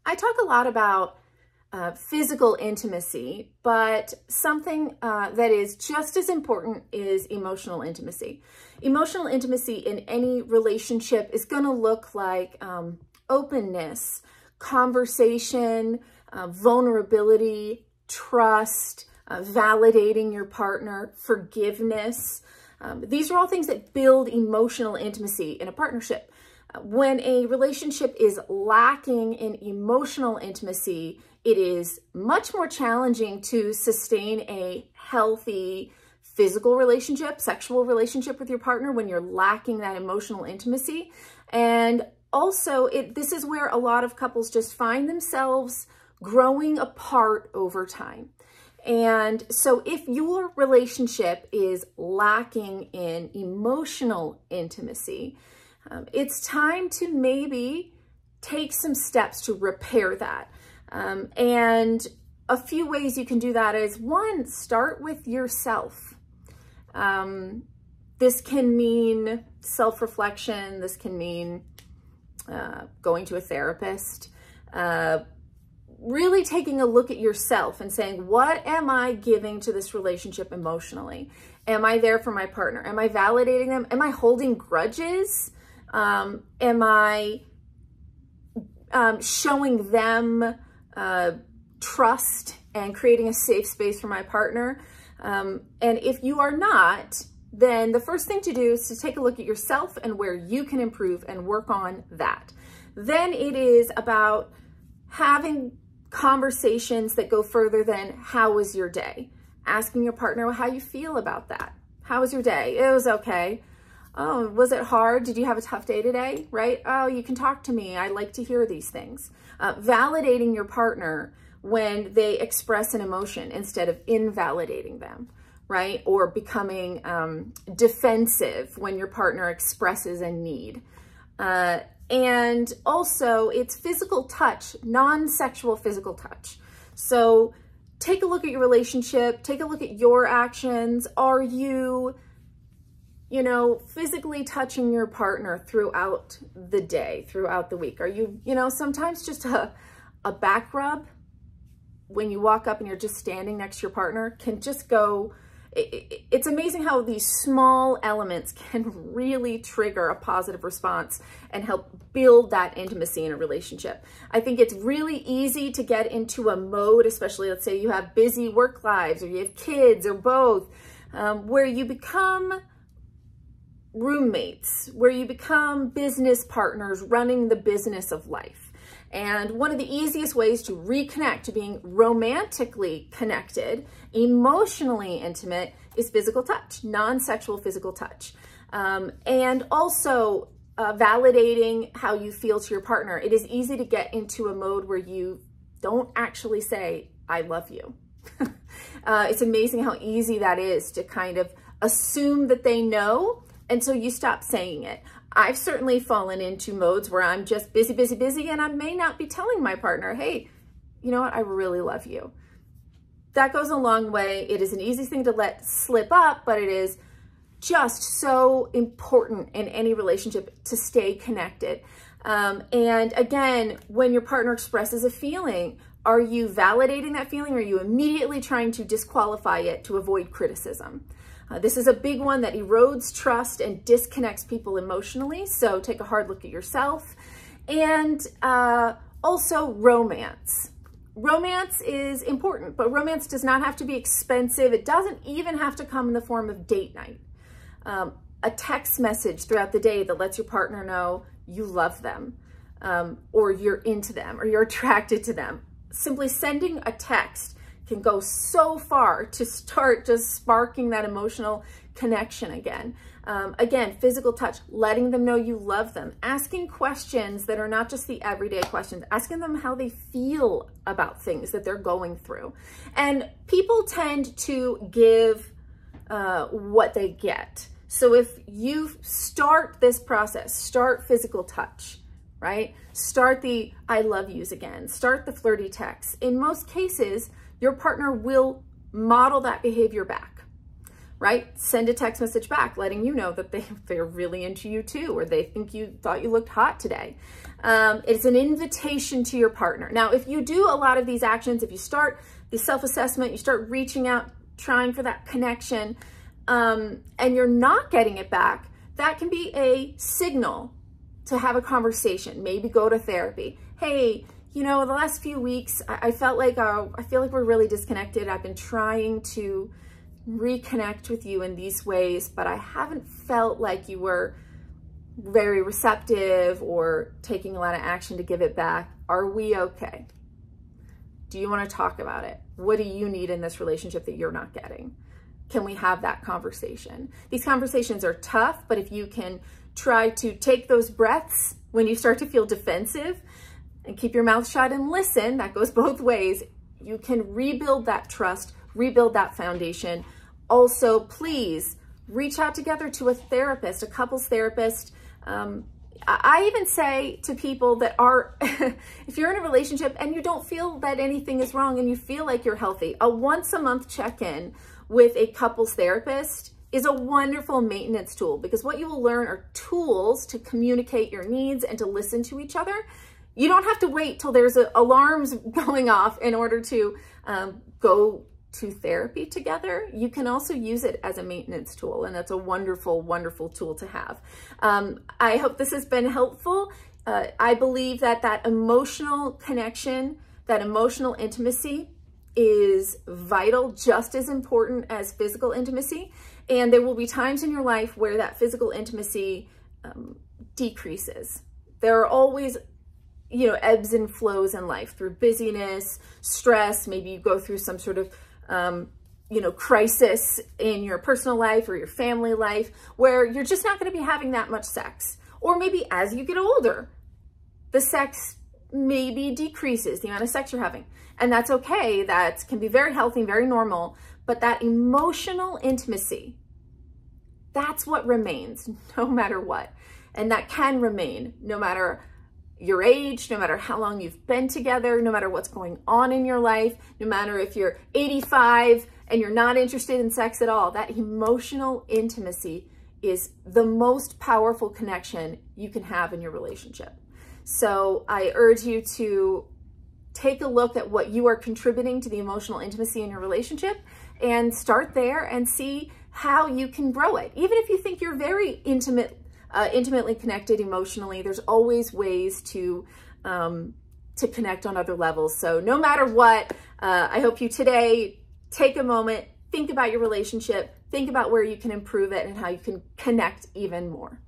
I talk a lot about physical intimacy, but something that is just as important is emotional intimacy. Emotional intimacy in any relationship is going to look like openness, conversation, vulnerability, trust, validating your partner, forgiveness. These are all things that build emotional intimacy in a partnership. When a relationship is lacking in emotional intimacy, it is much more challenging to sustain a healthy physical relationship, sexual relationship with your partner when you're lacking that emotional intimacy. And also, this is where a lot of couples just find themselves growing apart over time. And so if your relationship is lacking in emotional intimacy, it's time to maybe take some steps to repair that. And a few ways you can do that is, one, start with yourself. This can mean self-reflection. This can mean going to a therapist, really taking a look at yourself and saying, what am I giving to this relationship emotionally? Am I there for my partner? Am I validating them? Am I holding grudges? Am I showing them trust and creating a safe space for my partner? And if you are not, then the first thing to do is to take a look at yourself and where you can improve and work on that. Then it is about having conversations that go further than how was your day? Asking your partner how you feel about that. How was your day? It was okay. Oh, was it hard? Did you have a tough day today? Right? Oh, you can talk to me. I like to hear these things. Validating your partner when they express an emotion instead of invalidating them, right? Or becoming defensive when your partner expresses a need. And also, it's physical touch, non-sexual physical touch. So take a look at your relationship, take a look at your actions. Are you, physically touching your partner throughout the day, throughout the week? Are you, sometimes just a back rub when you walk up and you're just standing next to your partner can just go. It's amazing how these small elements can really trigger a positive response and help build that intimacy in a relationship. I think it's really easy to get into a mode, especially let's say you have busy work lives or you have kids or both, where you become roommates, where you become business partners running the business of life. And one of the easiest ways to reconnect to being romantically connected, emotionally intimate, is physical touch, non-sexual physical touch. And also validating how you feel to your partner. It is easy to get into a mode where you don't actually say, I love you. It's amazing how easy that is to kind of assume that they know until you stop saying it. I've certainly fallen into modes where I'm just busy, busy, busy, and I may not be telling my partner, hey, you know what, I really love you. That goes a long way. It is an easy thing to let slip up, but it is just so important in any relationship to stay connected. And again, when your partner expresses a feeling, are you validating that feeling, or are you immediately trying to disqualify it to avoid criticism? This is a big one that erodes trust and disconnects people emotionally. So take a hard look at yourself. And also romance. Romance is important, but romance does not have to be expensive. It doesn't even have to come in the form of date night. A text message throughout the day that lets your partner know you love them, or you're into them, or you're attracted to them. Simply sending a text can go so far to start just sparking that emotional connection again. Again, physical touch, letting them know you love them, asking questions that are not just the everyday questions, asking them how they feel about things that they're going through. And people tend to give what they get. So if you start this process, start physical touch, right? Start the I love yous again, start the flirty texts. In most cases, your partner will model that behavior back. right? Send a text message back letting you know that they're really into you too, or they think you thought you looked hot today. It's an invitation to your partner. Now, if you do a lot of these actions, if you start the self-assessment, you start reaching out, trying for that connection, and you're not getting it back, that can be a signal to have a conversation, maybe go to therapy. Hey, you know, the last few weeks, I feel like we're really disconnected. I've been trying to reconnect with you in these ways, but I haven't felt like you were very receptive or taking a lot of action to give it back. Are we okay? Do you want to talk about it? What do you need in this relationship that you're not getting? Can we have that conversation? These conversations are tough, but if you can try to take those breaths when you start to feel defensive and keep your mouth shut and listen, that goes both ways, you can rebuild that trust, rebuild that foundation. Also, please reach out together to a therapist, a couples therapist. I even say to people that are, if you're in a relationship and you don't feel that anything is wrong and you feel like you're healthy, a once a month check-in with a couples therapist is a wonderful maintenance tool, because what you will learn are tools to communicate your needs and to listen to each other. You don't have to wait till there's alarms going off in order to go to therapy together. You can also use it as a maintenance tool, and that's a wonderful, wonderful tool to have. I hope this has been helpful. I believe that emotional connection, that emotional intimacy is vital, just as important as physical intimacy. And there will be times in your life where that physical intimacy decreases. There are always, you know, ebbs and flows in life through busyness, stress. Maybe you go through some sort of you know, crisis in your personal life or your family life where you're just not going to be having that much sex. Or maybe as you get older, the sex maybe decreases, the amount of sex you're having. And that's okay. That can be very healthy, very normal. But that emotional intimacy, that's what remains no matter what. And that can remain no matter your age, no matter how long you've been together, no matter what's going on in your life, no matter if you're 85 and you're not interested in sex at all. That emotional intimacy is the most powerful connection you can have in your relationship. So I urge you to take a look at what you are contributing to the emotional intimacy in your relationship and start there and see how you can grow it. Even if you think you're very intimately connected emotionally, there's always ways to connect on other levels. So no matter what, I hope you today take a moment, think about your relationship, think about where you can improve it and how you can connect even more.